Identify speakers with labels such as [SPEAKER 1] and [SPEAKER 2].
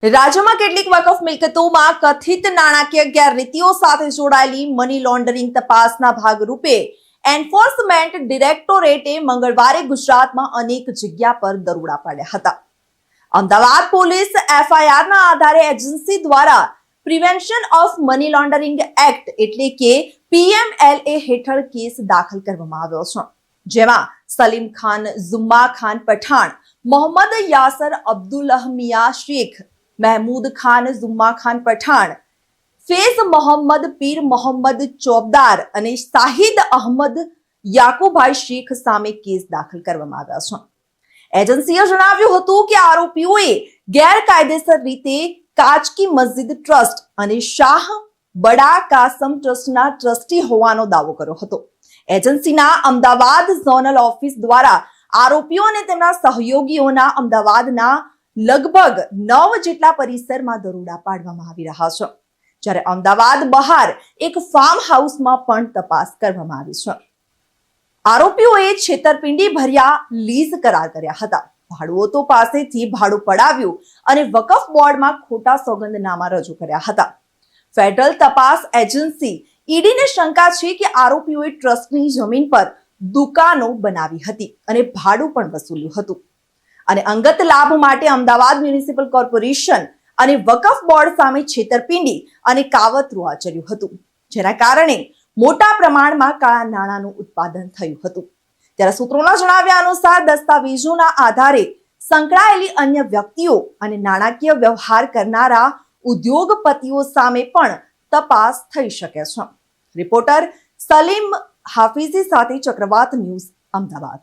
[SPEAKER 1] રાજ્યમાં કેટલીક વકફ મિલકતોમાં કથિત નાણાકીય ગેરરીતિઓ સાથે જોડાયેલી મની લોન્ડરિંગ તપાસના ભાગરૂપે એન્ફોર્સમેન્ટ ડિરેક્ટોરેટે મંગળવારે ગુજરાતમાં અનેક જગ્યા પર દરોડા પાડ્યા હતા. અમદાવાદ પોલીસ એફઆઈઆરના આધારે એજન્સી દ્વારા prevention of money laundering act એટલે કે PMLA હેઠળ કેસ દાખલ કરવામાં આવ્યો છે, જેમાં સલીમ ખાન, ઝુમ્મા ખાન પઠાણ, મોહમ્મદ યાસર અબ્દુલ્લાહ મિયા શેખ, મહેમૂદ ખાન, ઝુમ્મા ખાન પઠાણ, ફેઝ મોહમ્મદ પીર મોહમ્મદ ચોબદાર અને શાહિદ અહમદ યાકુભાઈ શેખ સામે કેસ દાખલ કરવામાં આવ્યા છે. એજન્સીએ જણાવ્યું હતું કે આરોપીઓએ ગેરકાયદેસર રીતે કાચકી મસ્જિદ ટ્રસ્ટ અને શાહ બડા કાસમ ટ્રસ્ટના ટ્રસ્ટી હોવાનો દાવો કર્યો હતો. એજન્સીના અમદાવાદ ઝોનલ ઓફિસ દ્વારા આરોપીઓ અને તેમના સહયોગીઓના અમદાવાદના લગભગ 9 જેટલા પરિસરમાં દરોડા પાડવામાં આવી રહ્યા છે, જ્યારે અમદાવાદ બહાર એક ફાર્મ હાઉસમાં પણ તપાસ કરવામાં આવી છે. આરોપીઓએ છેતરપિંડી ભર્યા લીઝ કરાર કર્યા હતા, ભાડુઓતો પાસેથી ભાડું પડાવ્યું અને વકફ બોર્ડમાં ખોટા સોગંદનામા રજૂ કર્યા હતા. ફેડરલ તપાસ એજન્સી ઈડીને શંકા છે કે આરોપીઓએ ટ્રસ્ટની જમીન પર દુકાનો બનાવી હતી અને ભાડું પણ વસૂલ્યું હતું અને અંગત લાભ માટે અમદાવાદ મ્યુનિસિપલ કોર્પોરેશન અને વકફ બોર્ડ સામે છેતરપિંડી અને કાવતરું આચર્યું હતું, જેના કારણે મોટા પ્રમાણમાં કાળા નાણાંનું ઉત્પાદન થયું હતું. ત્યારે સૂત્રોના જણાવ્યા અનુસાર દસ્તાવેજોના આધારે સંકળાયેલી અન્ય વ્યક્તિઓ અને નાણાકીય વ્યવહાર કરનારા ઉદ્યોગપતિઓ સામે પણ તપાસ થઈ શકે છે. રિપોર્ટર સલીમ હાફિઝી સાથે ચક્રવાત ન્યૂઝ, અમદાવાદ.